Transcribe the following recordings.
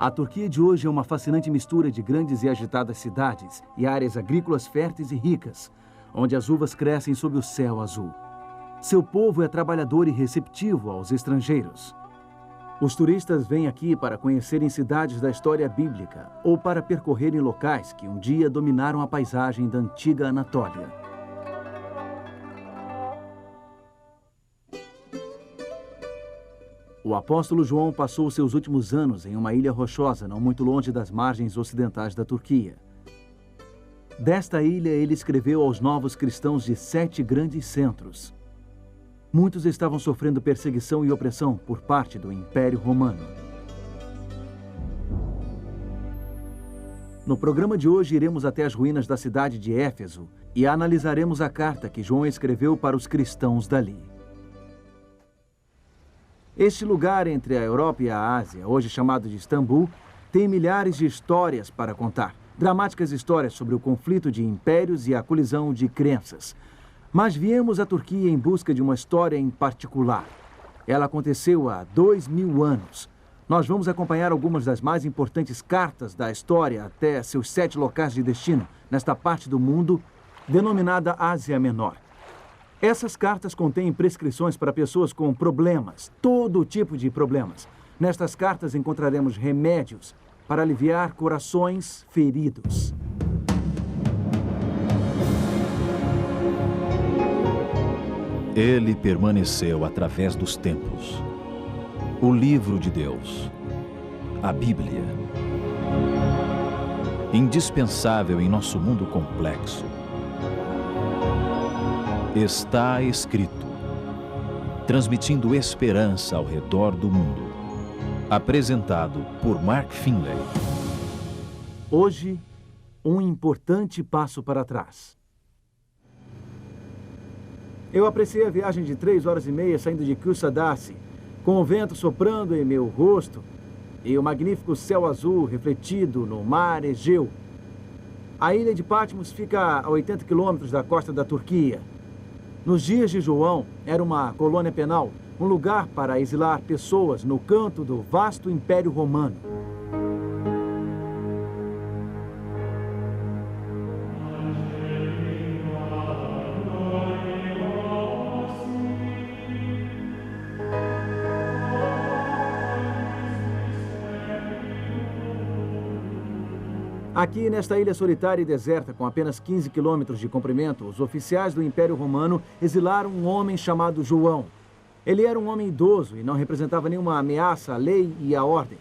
A Turquia de hoje é uma fascinante mistura de grandes e agitadas cidades e áreas agrícolas férteis e ricas, onde as uvas crescem sob o céu azul. Seu povo é trabalhador e receptivo aos estrangeiros. Os turistas vêm aqui para conhecerem cidades da história bíblica ou para percorrerem locais que um dia dominaram a paisagem da antiga Anatólia. O apóstolo João passou seus últimos anos em uma ilha rochosa não muito longe das margens ocidentais da Turquia. Desta ilha, ele escreveu aos novos cristãos de 7 grandes centros. Muitos estavam sofrendo perseguição e opressão por parte do Império Romano. No programa de hoje, iremos até as ruínas da cidade de Éfeso e analisaremos a carta que João escreveu para os cristãos dali. Este lugar entre a Europa e a Ásia, hoje chamado de Istambul, tem milhares de histórias para contar. Dramáticas histórias sobre o conflito de impérios e a colisão de crenças. Mas viemos à Turquia em busca de uma história em particular. Ela aconteceu há 2000 anos. Nós vamos acompanhar algumas das mais importantes cartas da história até seus 7 locais de destino, nesta parte do mundo denominada Ásia Menor. Essas cartas contêm prescrições para pessoas com problemas, todo tipo de problemas. Nestas cartas encontraremos remédios para aliviar corações feridos. Ele permaneceu através dos tempos. O livro de Deus, a Bíblia. Indispensável em nosso mundo complexo. Está escrito, transmitindo esperança ao redor do mundo. Apresentado por Mark Finley. Hoje, um importante passo para trás. Eu apreciei a viagem de 3 horas e meia saindo de Kusadasi, com o vento soprando em meu rosto e o magnífico céu azul refletido no mar Egeu. A ilha de Patmos fica a 80 quilômetros da costa da Turquia. Nos dias de João, era uma colônia penal, um lugar para exilar pessoas no canto do vasto Império Romano. Aqui, nesta ilha solitária e deserta, com apenas 15 quilômetros de comprimento, os oficiais do Império Romano exilaram um homem chamado João. Ele era um homem idoso e não representava nenhuma ameaça à lei e à ordem.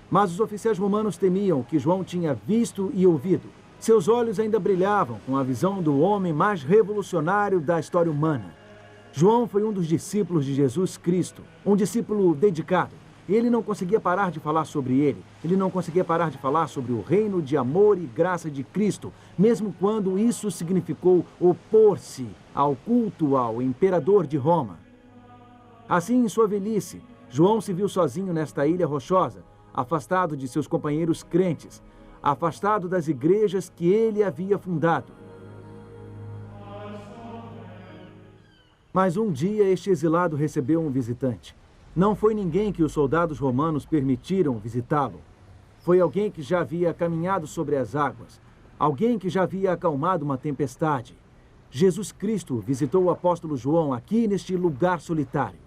Mas os oficiais romanos temiam o que João tinha visto e ouvido. Seus olhos ainda brilhavam com a visão do homem mais revolucionário da história humana. João foi um dos discípulos de Jesus Cristo, um discípulo dedicado. Ele não conseguia parar de falar sobre ele. Ele não conseguia parar de falar sobre o reino de amor e graça de Cristo, mesmo quando isso significou opor-se ao culto ao imperador de Roma. Assim, em sua velhice, João se viu sozinho nesta ilha rochosa, afastado de seus companheiros crentes, afastado das igrejas que ele havia fundado. Mas um dia este exilado recebeu um visitante. Não foi ninguém que os soldados romanos permitiram visitá-lo. Foi alguém que já havia caminhado sobre as águas, alguém que já havia acalmado uma tempestade. Jesus Cristo visitou o apóstolo João aqui neste lugar solitário.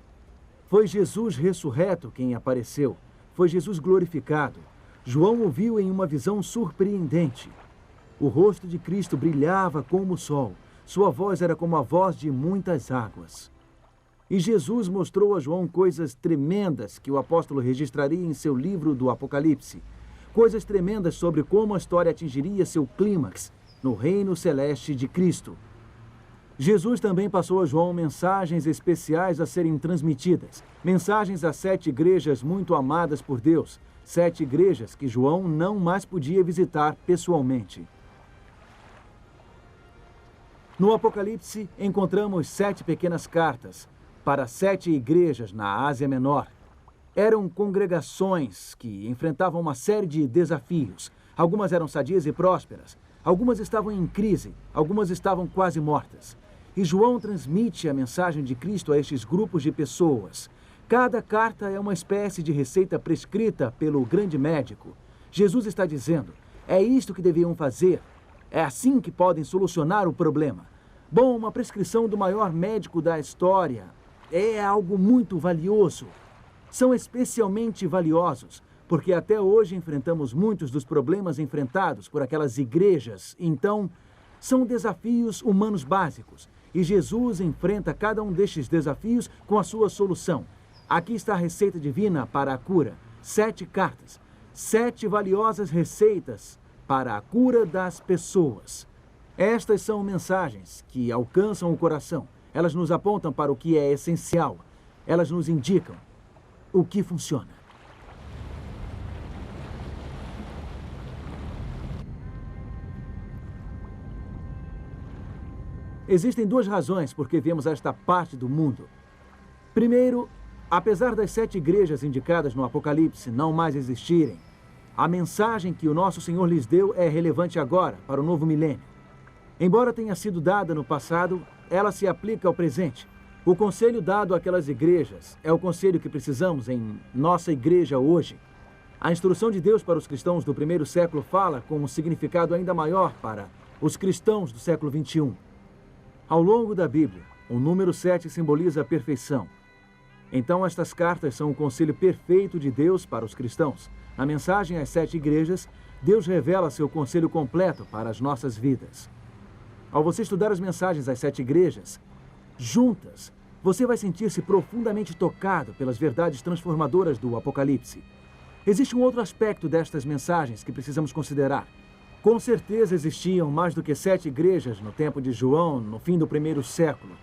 Foi Jesus ressurreto quem apareceu. Foi Jesus glorificado. João o viu em uma visão surpreendente. O rosto de Cristo brilhava como o sol. Sua voz era como a voz de muitas águas. E Jesus mostrou a João coisas tremendas que o apóstolo registraria em seu livro do Apocalipse. Coisas tremendas sobre como a história atingiria seu clímax no reino celeste de Cristo. Jesus também passou a João mensagens especiais a serem transmitidas. Mensagens a 7 igrejas muito amadas por Deus. 7 igrejas que João não mais podia visitar pessoalmente. No Apocalipse, encontramos 7 pequenas cartas para 7 igrejas na Ásia Menor. Eram congregações que enfrentavam uma série de desafios. Algumas eram sadias e prósperas, algumas estavam em crise, algumas estavam quase mortas. E João transmite a mensagem de Cristo a estes grupos de pessoas. Cada carta é uma espécie de receita prescrita pelo grande médico. Jesus está dizendo, é isto que deviam fazer. É assim que podem solucionar o problema. Bom, uma prescrição do maior médico da história é algo muito valioso. São especialmente valiosos, porque até hoje enfrentamos muitos dos problemas enfrentados por aquelas igrejas. Então, são desafios humanos básicos. E Jesus enfrenta cada um destes desafios com a sua solução. Aqui está a receita divina para a cura. 7 cartas. 7 valiosas receitas para a cura das pessoas. Estas são mensagens que alcançam o coração. Elas nos apontam para o que é essencial. Elas nos indicam o que funciona. Existem 2 razões por que vemos esta parte do mundo. Primeiro, apesar das 7 igrejas indicadas no Apocalipse não mais existirem, a mensagem que o nosso Senhor lhes deu é relevante agora, para o novo milênio. Embora tenha sido dada no passado, ela se aplica ao presente. O conselho dado àquelas igrejas é o conselho que precisamos em nossa igreja hoje. A instrução de Deus para os cristãos do primeiro século fala com um significado ainda maior para os cristãos do século 21. Ao longo da Bíblia, o número 7 simboliza a perfeição. Então, estas cartas são o conselho perfeito de Deus para os cristãos. Na mensagem às 7 igrejas, Deus revela seu conselho completo para as nossas vidas. Ao você estudar as mensagens às 7 igrejas, juntas, você vai sentir-se profundamente tocado pelas verdades transformadoras do Apocalipse. Existe um outro aspecto destas mensagens que precisamos considerar. Com certeza existiam mais do que 7 igrejas no tempo de João, no fim do primeiro século.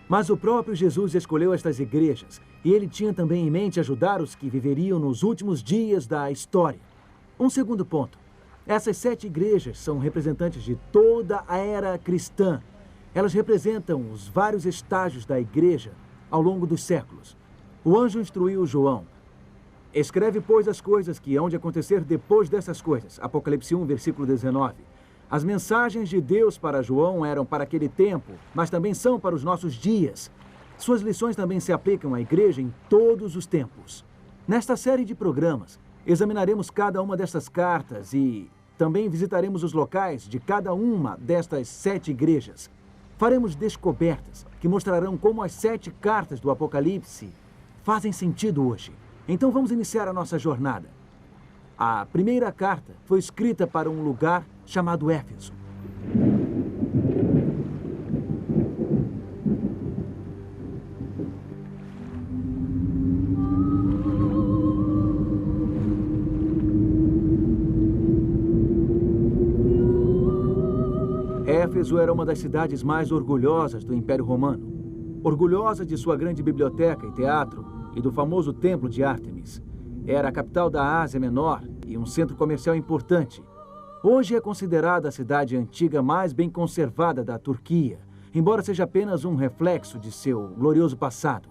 Mas o próprio Jesus escolheu estas igrejas, e ele tinha também em mente ajudar os que viveriam nos últimos dias da história. Um segundo ponto. Essas 7 igrejas são representantes de toda a era cristã. Elas representam os vários estágios da igreja ao longo dos séculos. O anjo instruiu João. Escreve, pois, as coisas que hão de acontecer depois dessas coisas. Apocalipse 1, versículo 19. As mensagens de Deus para João eram para aquele tempo, mas também são para os nossos dias. Suas lições também se aplicam à igreja em todos os tempos. Nesta série de programas, examinaremos cada uma destas cartas e também visitaremos os locais de cada uma destas 7 igrejas. Faremos descobertas que mostrarão como as 7 cartas do Apocalipse fazem sentido hoje. Então vamos iniciar a nossa jornada. A primeira carta foi escrita para um lugar chamado Éfeso. Éfeso era uma das cidades mais orgulhosas do Império Romano. Orgulhosa de sua grande biblioteca e teatro e do famoso templo de Ártemis. Era a capital da Ásia Menor e um centro comercial importante. Hoje é considerada a cidade antiga mais bem conservada da Turquia, embora seja apenas um reflexo de seu glorioso passado.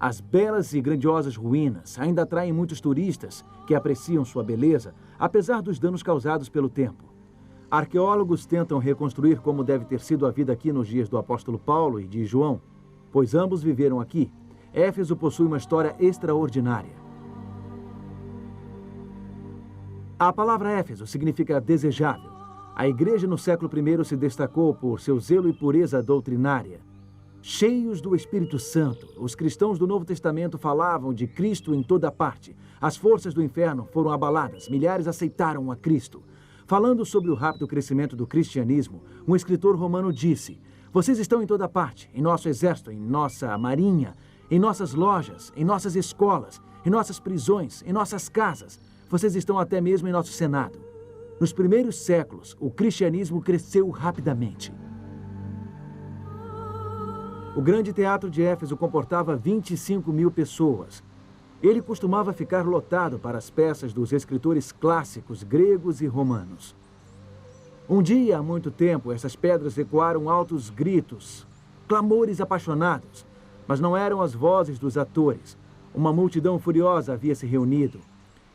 As belas e grandiosas ruínas ainda atraem muitos turistas que apreciam sua beleza, apesar dos danos causados pelo tempo. Arqueólogos tentam reconstruir como deve ter sido a vida aqui nos dias do apóstolo Paulo e de João, pois ambos viveram aqui. Éfeso possui uma história extraordinária. A palavra Éfeso significa desejável. A igreja no século I se destacou por seu zelo e pureza doutrinária. Cheios do Espírito Santo, os cristãos do Novo Testamento falavam de Cristo em toda parte. As forças do inferno foram abaladas, milhares aceitaram a Cristo. Falando sobre o rápido crescimento do cristianismo, um escritor romano disse: "Vocês estão em toda parte, em nosso exército, em nossa marinha, em nossas lojas, em nossas escolas, em nossas prisões, em nossas casas. Vocês estão até mesmo em nosso Senado." Nos primeiros séculos, o cristianismo cresceu rapidamente. O grande teatro de Éfeso comportava 25.000 pessoas. Ele costumava ficar lotado para as peças dos escritores clássicos gregos e romanos. Um dia, há muito tempo, essas pedras ecoaram altos gritos, clamores apaixonados, mas não eram as vozes dos atores. Uma multidão furiosa havia se reunido.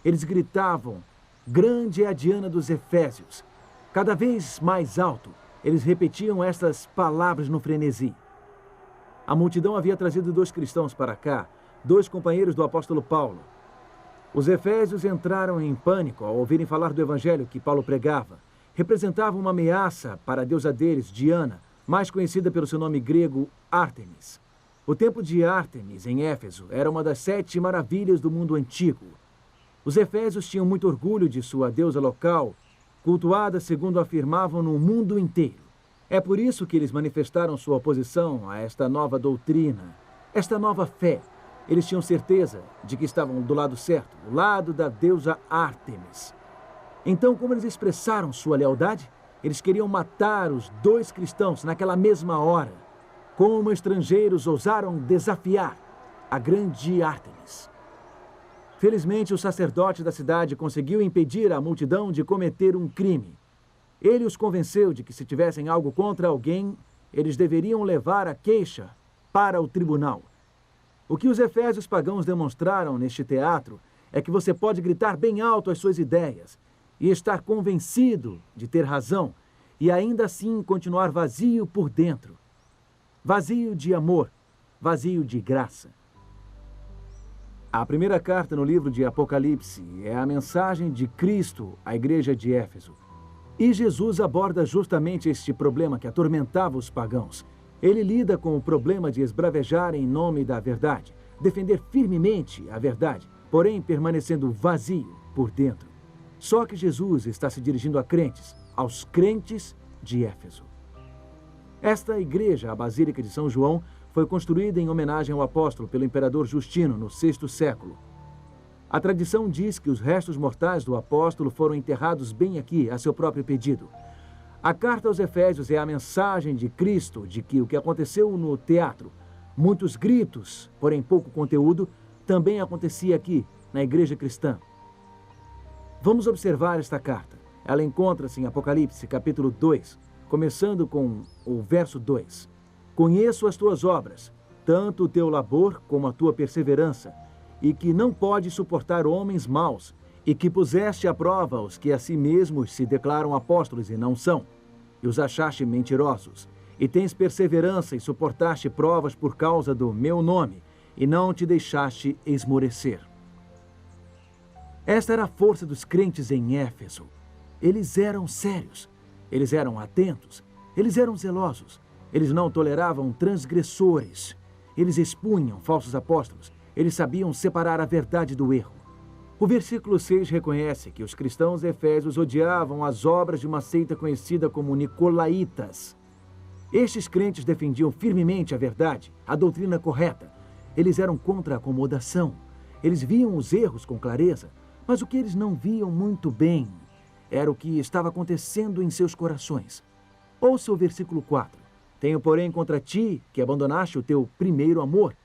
Eles gritavam: "Grande é a Diana dos Efésios." Cada vez mais alto, eles repetiam estas palavras no frenesi. A multidão havia trazido 2 cristãos para cá, 2 companheiros do apóstolo Paulo. Os efésios entraram em pânico ao ouvirem falar do evangelho que Paulo pregava. Representava uma ameaça para a deusa deles, Diana, mais conhecida pelo seu nome grego Ártemis. O templo de Ártemis, em Éfeso, era uma das 7 maravilhas do mundo antigo. Os efésios tinham muito orgulho de sua deusa local, cultuada, segundo afirmavam, no mundo inteiro. É por isso que eles manifestaram sua oposição a esta nova doutrina, esta nova fé. Eles tinham certeza de que estavam do lado certo, o lado da deusa Ártemis. Então, como eles expressaram sua lealdade? Eles queriam matar os 2 cristãos naquela mesma hora. Como estrangeiros ousaram desafiar a grande Ártemis. Felizmente, o sacerdote da cidade conseguiu impedir a multidão de cometer um crime. Ele os convenceu de que se tivessem algo contra alguém, eles deveriam levar a queixa para o tribunal. O que os efésios pagãos demonstraram neste teatro é que você pode gritar bem alto as suas ideias e estar convencido de ter razão e ainda assim continuar vazio por dentro. Vazio de amor, vazio de graça. A primeira carta no livro de Apocalipse é a mensagem de Cristo à igreja de Éfeso. E Jesus aborda justamente este problema que atormentava os pagãos. Ele lida com o problema de esbravejar em nome da verdade, defender firmemente a verdade, porém permanecendo vazio por dentro. Só que Jesus está se dirigindo a crentes, aos crentes de Éfeso. Esta igreja, a Basílica de São João, foi construída em homenagem ao apóstolo pelo imperador Justino no VI século. A tradição diz que os restos mortais do apóstolo foram enterrados bem aqui, a seu próprio pedido. A carta aos Efésios é a mensagem de Cristo de que o que aconteceu no teatro, muitos gritos, porém pouco conteúdo, também acontecia aqui, na igreja cristã. Vamos observar esta carta. Ela encontra-se em Apocalipse, capítulo 2, começando com o verso 2. Conheço as tuas obras, tanto o teu labor como a tua perseverança, e que não podes suportar homens maus, e que puseste à prova os que a si mesmos se declaram apóstolos e não são, e os achaste mentirosos, e tens perseverança e suportaste provas por causa do meu nome, e não te deixaste esmorecer. Esta era a força dos crentes em Éfeso. Eles eram sérios, eles eram atentos, eles eram zelosos, eles não toleravam transgressores, eles expunham falsos apóstolos, eles sabiam separar a verdade do erro. O versículo 6 reconhece que os cristãos efésios odiavam as obras de uma seita conhecida como Nicolaítas. Estes crentes defendiam firmemente a verdade, a doutrina correta. Eles eram contra a acomodação. Eles viam os erros com clareza, mas o que eles não viam muito bem era o que estava acontecendo em seus corações. Ouça o versículo 4. Tenho, porém, contra ti que abandonaste o teu primeiro amor.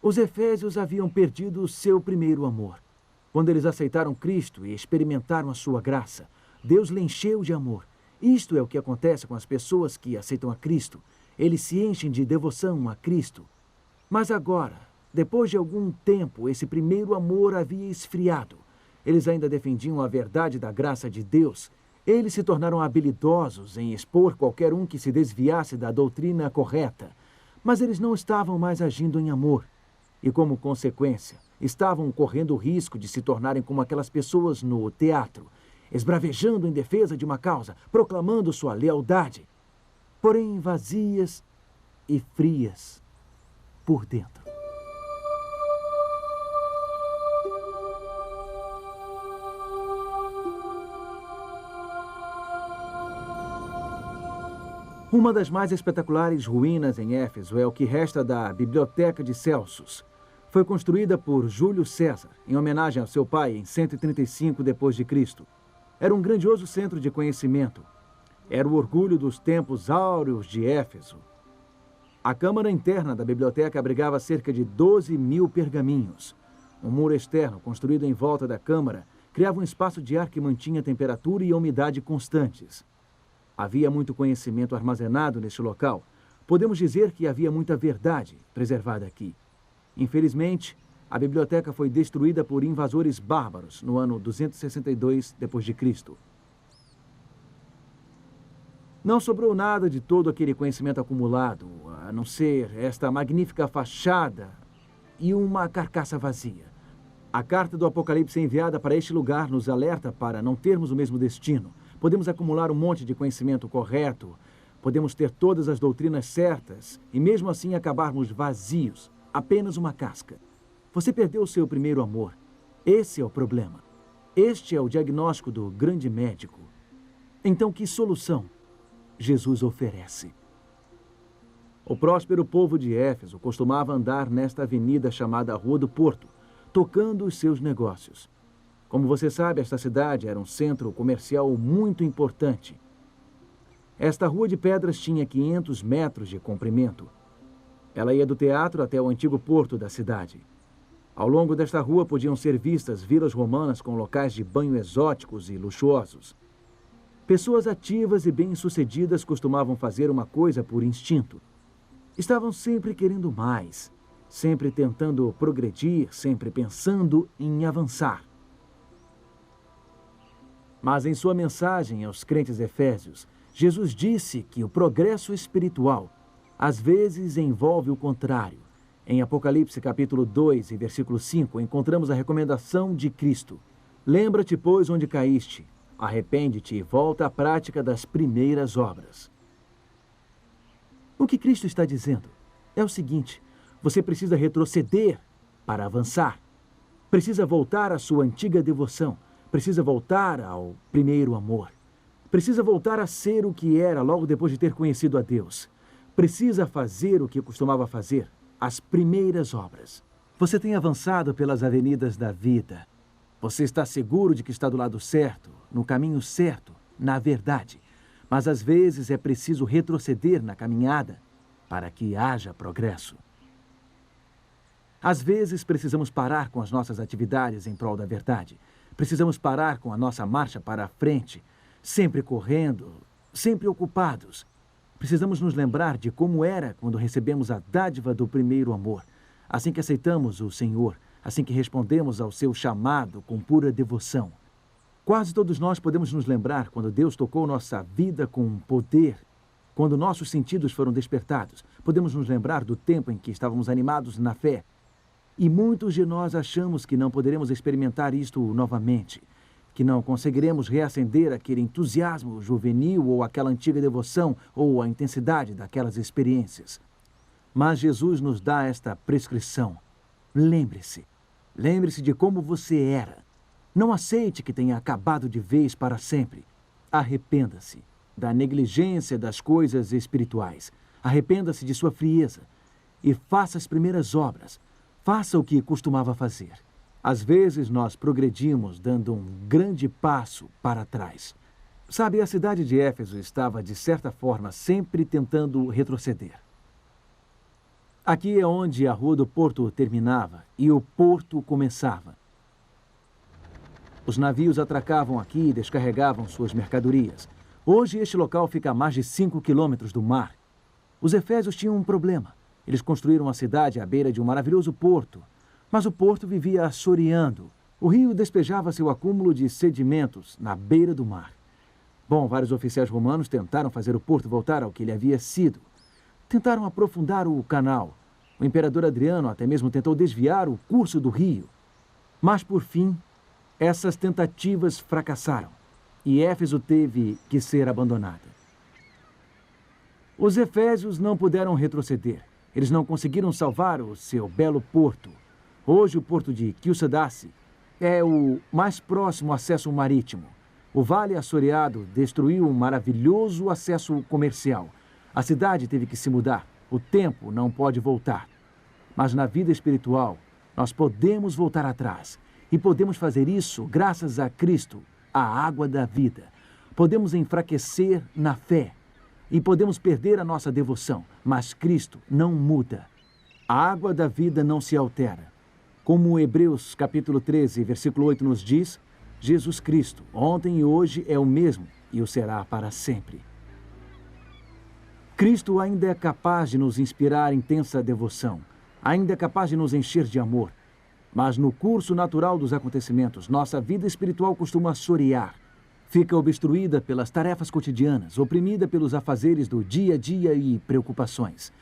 Os efésios haviam perdido o seu primeiro amor. Quando eles aceitaram Cristo e experimentaram a sua graça, Deus lhe encheu de amor. Isto é o que acontece com as pessoas que aceitam a Cristo. Eles se enchem de devoção a Cristo. Mas agora, depois de algum tempo, esse primeiro amor havia esfriado. Eles ainda defendiam a verdade da graça de Deus. Eles se tornaram habilidosos em expor qualquer um que se desviasse da doutrina correta. Mas eles não estavam mais agindo em amor. E, como consequência, estavam correndo o risco de se tornarem como aquelas pessoas no teatro, esbravejando em defesa de uma causa, proclamando sua lealdade, porém vazias e frias por dentro. Uma das mais espetaculares ruínas em Éfeso é o que resta da Biblioteca de Celsus. Foi construída por Júlio César, em homenagem ao seu pai, em 135 d.C. Era um grandioso centro de conhecimento. Era o orgulho dos tempos áureos de Éfeso. A câmara interna da biblioteca abrigava cerca de 12.000 pergaminhos. Um muro externo, construído em volta da câmara, criava um espaço de ar que mantinha temperatura e umidade constantes. Havia muito conhecimento armazenado neste local. Podemos dizer que havia muita verdade preservada aqui. Infelizmente, a biblioteca foi destruída por invasores bárbaros no ano 262 d.C. Não sobrou nada de todo aquele conhecimento acumulado, a não ser esta magnífica fachada e uma carcaça vazia. A carta do Apocalipse enviada para este lugar nos alerta para não termos o mesmo destino. Podemos acumular um monte de conhecimento correto, podemos ter todas as doutrinas certas e mesmo assim acabarmos vazios, apenas uma casca. Você perdeu o seu primeiro amor. Esse é o problema. Este é o diagnóstico do grande médico. Então, que solução Jesus oferece? O próspero povo de Éfeso costumava andar nesta avenida chamada Rua do Porto, tocando os seus negócios. Como você sabe, esta cidade era um centro comercial muito importante. Esta rua de pedras tinha 500 metros de comprimento. Ela ia do teatro até o antigo porto da cidade. Ao longo desta rua podiam ser vistas vilas romanas com locais de banho exóticos e luxuosos. Pessoas ativas e bem-sucedidas costumavam fazer uma coisa por instinto. Estavam sempre querendo mais, sempre tentando progredir, sempre pensando em avançar. Mas em sua mensagem aos crentes efésios, Jesus disse que o progresso espiritual às vezes envolve o contrário. Em Apocalipse capítulo 2 e versículo 5, encontramos a recomendação de Cristo. Lembra-te, pois, onde caíste. Arrepende-te e volta à prática das primeiras obras. O que Cristo está dizendo é o seguinte: você precisa retroceder para avançar. Precisa voltar à sua antiga devoção. Precisa voltar ao primeiro amor. Precisa voltar a ser o que era logo depois de ter conhecido a Deus. Precisa fazer o que costumava fazer, as primeiras obras. Você tem avançado pelas avenidas da vida. Você está seguro de que está do lado certo, no caminho certo, na verdade. Mas às vezes é preciso retroceder na caminhada para que haja progresso. Às vezes precisamos parar com as nossas atividades em prol da verdade. Precisamos parar com a nossa marcha para a frente, sempre correndo, sempre ocupados. Precisamos nos lembrar de como era quando recebemos a dádiva do primeiro amor, assim que aceitamos o Senhor, assim que respondemos ao seu chamado com pura devoção. Quase todos nós podemos nos lembrar quando Deus tocou nossa vida com poder, quando nossos sentidos foram despertados. Podemos nos lembrar do tempo em que estávamos animados na fé. E muitos de nós achamos que não poderemos experimentar isto novamente, que não conseguiremos reacender aquele entusiasmo juvenil ou aquela antiga devoção ou a intensidade daquelas experiências. Mas Jesus nos dá esta prescrição. Lembre-se. Lembre-se de como você era. Não aceite que tenha acabado de vez para sempre. Arrependa-se da negligência das coisas espirituais. Arrependa-se de sua frieza e faça as primeiras obras. Faça o que costumava fazer. Às vezes nós progredimos dando um grande passo para trás. Sabe, a cidade de Éfeso estava, de certa forma, sempre tentando retroceder. Aqui é onde a Rua do Porto terminava e o porto começava. Os navios atracavam aqui e descarregavam suas mercadorias. Hoje este local fica a mais de 5 quilômetros do mar. Os efésios tinham um problema. Eles construíram a cidade à beira de um maravilhoso porto, mas o porto vivia assoreando. O rio despejava seu acúmulo de sedimentos na beira do mar. Bom, vários oficiais romanos tentaram fazer o porto voltar ao que ele havia sido. Tentaram aprofundar o canal. O imperador Adriano até mesmo tentou desviar o curso do rio. Mas, por fim, essas tentativas fracassaram e Éfeso teve que ser abandonada. Os efésios não puderam retroceder. Eles não conseguiram salvar o seu belo porto. Hoje, o porto de Kyusadace é o mais próximo acesso marítimo. O vale assoreado destruiu um maravilhoso acesso comercial. A cidade teve que se mudar. O tempo não pode voltar. Mas na vida espiritual, nós podemos voltar atrás. E podemos fazer isso graças a Cristo, a água da vida. Podemos enfraquecer na fé. E podemos perder a nossa devoção, mas Cristo não muda. A água da vida não se altera. Como Hebreus capítulo 13, versículo 8 nos diz, Jesus Cristo, ontem e hoje é o mesmo e o será para sempre. Cristo ainda é capaz de nos inspirar intensa devoção, ainda é capaz de nos encher de amor. Mas no curso natural dos acontecimentos, nossa vida espiritual costuma assorear. Fica obstruída pelas tarefas cotidianas, oprimida pelos afazeres do dia a dia e preocupações.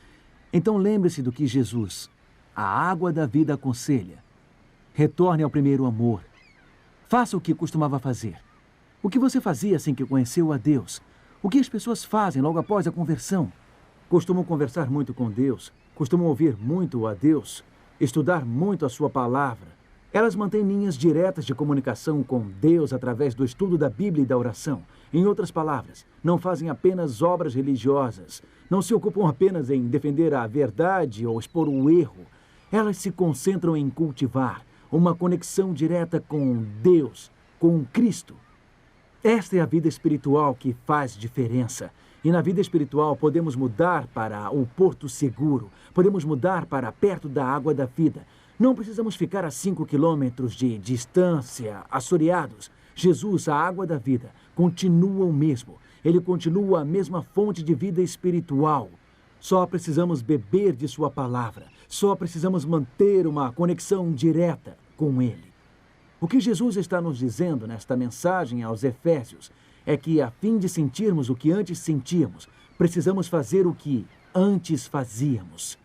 Então lembre-se do que Jesus, a água da vida aconselha. Retorne ao primeiro amor. Faça o que costumava fazer. O que você fazia assim que conheceu a Deus? O que as pessoas fazem logo após a conversão? Costumam conversar muito com Deus, costumam ouvir muito a Deus, estudar muito a sua palavra. Elas mantêm linhas diretas de comunicação com Deus através do estudo da Bíblia e da oração. Em outras palavras, não fazem apenas obras religiosas, não se ocupam apenas em defender a verdade ou expor o erro. Elas se concentram em cultivar uma conexão direta com Deus, com Cristo. Esta é a vida espiritual que faz diferença. E na vida espiritual podemos mudar para o porto seguro, podemos mudar para perto da água da vida. Não precisamos ficar a 5 quilômetros de distância, assoreados. Jesus, a água da vida, continua o mesmo. Ele continua a mesma fonte de vida espiritual. Só precisamos beber de sua palavra. Só precisamos manter uma conexão direta com Ele. O que Jesus está nos dizendo nesta mensagem aos Efésios é que, a fim de sentirmos o que antes sentíamos, precisamos fazer o que antes fazíamos.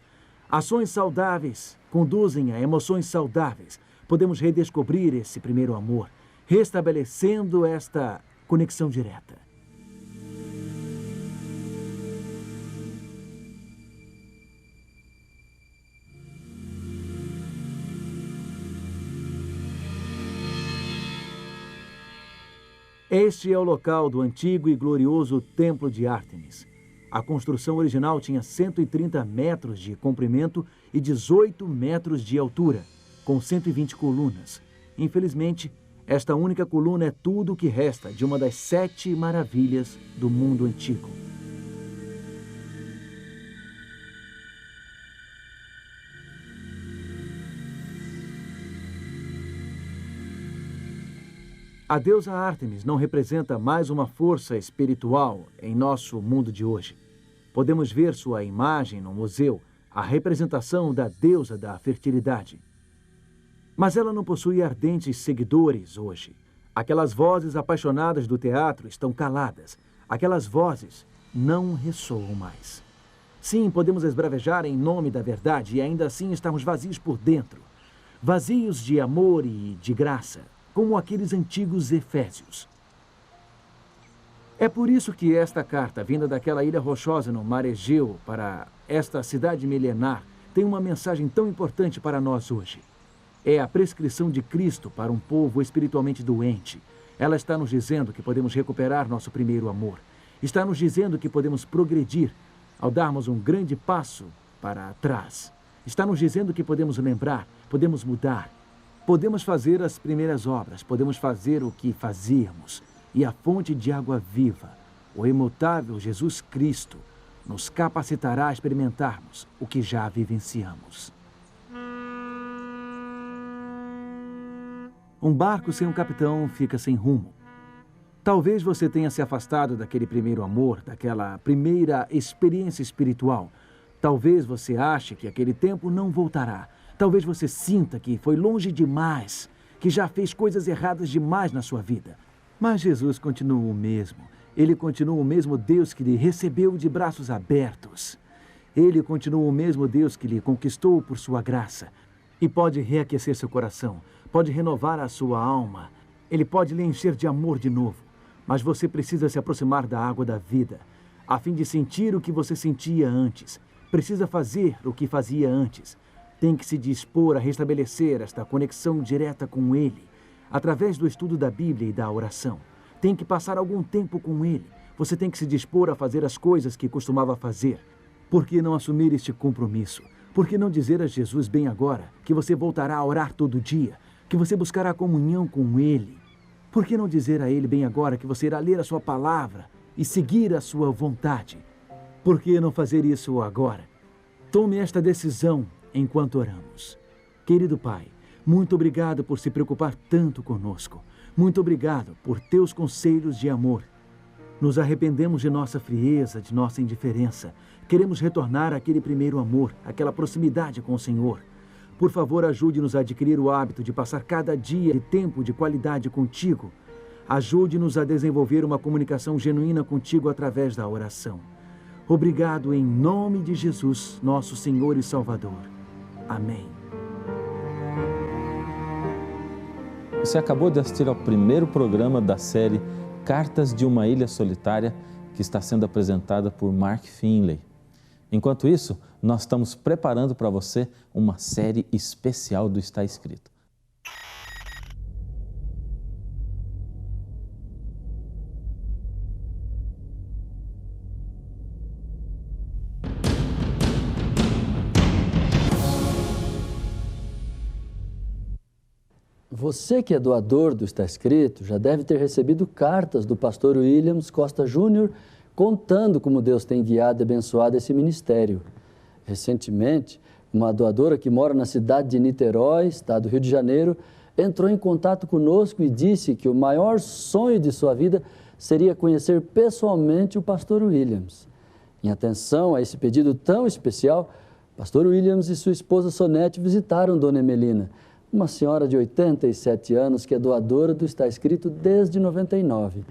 Ações saudáveis conduzem a emoções saudáveis. Podemos redescobrir esse primeiro amor, restabelecendo esta conexão direta. Este é o local do antigo e glorioso Templo de Ártemis. A construção original tinha 130 metros de comprimento e 18 metros de altura, com 120 colunas. Infelizmente, esta única coluna é tudo o que resta de uma das 7 maravilhas do mundo antigo. A deusa Ártemis não representa mais uma força espiritual em nosso mundo de hoje. Podemos ver sua imagem no museu, a representação da deusa da fertilidade. Mas ela não possui ardentes seguidores hoje. Aquelas vozes apaixonadas do teatro estão caladas. Aquelas vozes não ressoam mais. Sim, podemos esbravejar em nome da verdade e ainda assim estamos vazios por dentro. Vazios de amor e de graça, como aqueles antigos Efésios. É por isso que esta carta, vinda daquela ilha rochosa no mar Egeu para esta cidade milenar, tem uma mensagem tão importante para nós hoje. É a prescrição de Cristo para um povo espiritualmente doente. Ela está nos dizendo que podemos recuperar nosso primeiro amor. Está nos dizendo que podemos progredir ao darmos um grande passo para trás. Está nos dizendo que podemos lembrar, podemos mudar. Podemos fazer as primeiras obras, podemos fazer o que fazíamos. E a fonte de água viva, o imutável Jesus Cristo, nos capacitará a experimentarmos o que já vivenciamos. Um barco sem um capitão fica sem rumo. Talvez você tenha se afastado daquele primeiro amor, daquela primeira experiência espiritual. Talvez você ache que aquele tempo não voltará. Talvez você sinta que foi longe demais, que já fez coisas erradas demais na sua vida. Mas Jesus continua o mesmo. Ele continua o mesmo Deus que lhe recebeu de braços abertos. Ele continua o mesmo Deus que lhe conquistou por sua graça. E pode reaquecer seu coração, pode renovar a sua alma. Ele pode lhe encher de amor de novo. Mas você precisa se aproximar da água da vida, a fim de sentir o que você sentia antes. Precisa fazer o que fazia antes. Tem que se dispor a restabelecer esta conexão direta com Ele, através do estudo da Bíblia e da oração. Tem que passar algum tempo com Ele. Você tem que se dispor a fazer as coisas que costumava fazer. Por que não assumir este compromisso? Por que não dizer a Jesus bem agora que você voltará a orar todo dia, que você buscará comunhão com Ele? Por que não dizer a Ele bem agora que você irá ler a sua palavra e seguir a sua vontade? Por que não fazer isso agora? Tome esta decisão enquanto oramos. Querido Pai, muito obrigado por se preocupar tanto conosco. Muito obrigado por teus conselhos de amor. Nos arrependemos de nossa frieza, de nossa indiferença. Queremos retornar àquele primeiro amor, àquela proximidade com o Senhor. Por favor, ajude-nos a adquirir o hábito de passar cada dia de tempo de qualidade contigo. Ajude-nos a desenvolver uma comunicação genuína contigo através da oração. Obrigado em nome de Jesus, nosso Senhor e Salvador. Amém. Você acabou de assistir ao primeiro programa da série Cartas de uma Ilha Solitária, que está sendo apresentada por Mark Finley. Enquanto isso, nós estamos preparando para você uma série especial do Está Escrito. Você que é doador do Está Escrito já deve ter recebido cartas do pastor Williams Costa Júnior contando como Deus tem guiado e abençoado esse ministério. Recentemente, uma doadora que mora na cidade de Niterói, estado do Rio de Janeiro, entrou em contato conosco e disse que o maior sonho de sua vida seria conhecer pessoalmente o pastor Williams. Em atenção a esse pedido tão especial, pastor Williams e sua esposa Sonete visitaram Dona Emelina, uma senhora de 87 anos que é doadora do Está Escrito desde 99.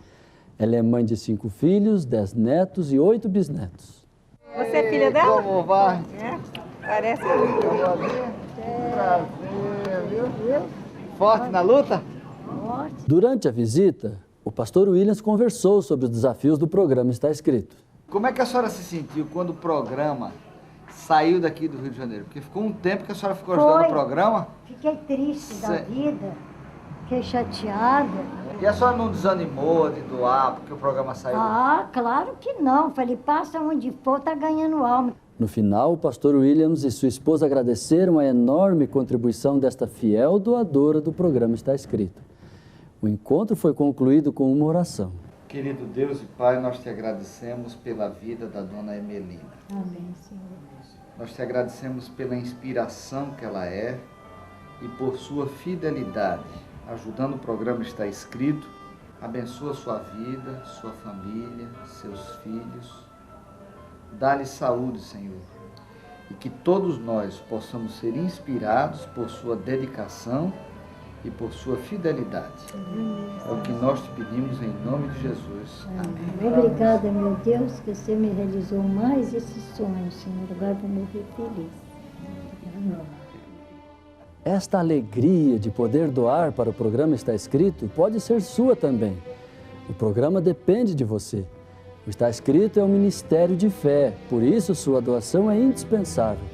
Ela é mãe de 5 filhos, 10 netos e 8 bisnetos. Você é filha dela? Como vai? É, parece muito. Prazer, viu? Forte na luta? Durante a visita, o pastor Williams conversou sobre os desafios do programa Está Escrito. Como é que a senhora se sentiu quando o programa saiu daqui do Rio de Janeiro? Porque ficou um tempo que a senhora ficou ajudando o programa. Fiquei triste da vida, fiquei chateada. E a senhora não desanimou de doar porque o programa saiu? Ah, claro que não. Falei, passa onde for, tá ganhando alma. No final, o pastor Williams e sua esposa agradeceram a enorme contribuição desta fiel doadora do programa Está Escrito. O encontro foi concluído com uma oração. Querido Deus e Pai, nós te agradecemos pela vida da dona Emelina. Amém, Senhor. Nós te agradecemos pela inspiração que ela é e por sua fidelidade, ajudando o programa Está Escrito. Abençoa sua vida, sua família, seus filhos. Dá-lhe saúde, Senhor, e que todos nós possamos ser inspirados por sua dedicação e por sua fidelidade. É o que nós te pedimos em nome de Jesus. Amém. Obrigada, meu Deus, que você me realizou mais esse sonho, Senhor. Agora vou morrer feliz. Amém. Esta alegria de poder doar para o programa Está Escrito pode ser sua também. O programa depende de você. O Está Escrito é um ministério de fé, por isso sua doação é indispensável.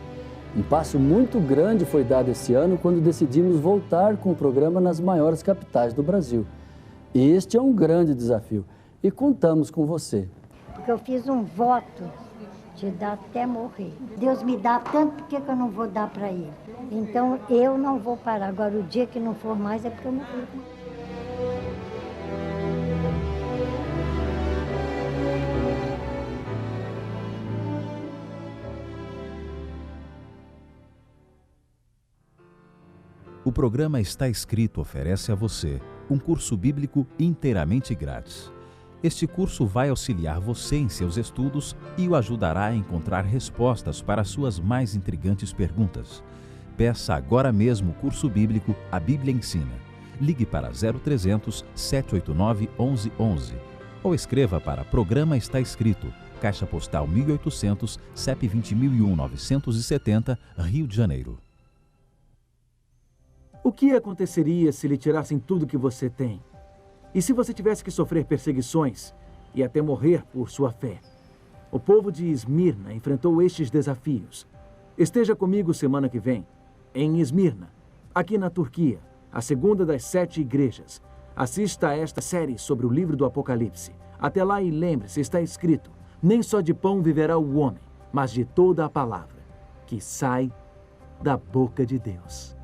Um passo muito grande foi dado esse ano quando decidimos voltar com o programa nas maiores capitais do Brasil. Este é um grande desafio e contamos com você. Porque eu fiz um voto de dar até morrer. Deus me dá tanto, por que eu não vou dar para ele? Então eu não vou parar. Agora o dia que não for mais é porque eu morri. O programa Está Escrito oferece a você um curso bíblico inteiramente grátis. Este curso vai auxiliar você em seus estudos e o ajudará a encontrar respostas para suas mais intrigantes perguntas. Peça agora mesmo o curso bíblico A Bíblia Ensina. Ligue para 0300 789 1111 ou escreva para Programa Está Escrito, Caixa Postal 1800, CEP 20.001 970, Rio de Janeiro. O que aconteceria se lhe tirassem tudo que você tem? E se você tivesse que sofrer perseguições e até morrer por sua fé? O povo de Esmirna enfrentou estes desafios. Esteja comigo semana que vem, em Esmirna, aqui na Turquia, a segunda das 7 igrejas. Assista a esta série sobre o livro do Apocalipse. Até lá e lembre-se, está escrito, nem só de pão viverá o homem, mas de toda a palavra que sai da boca de Deus.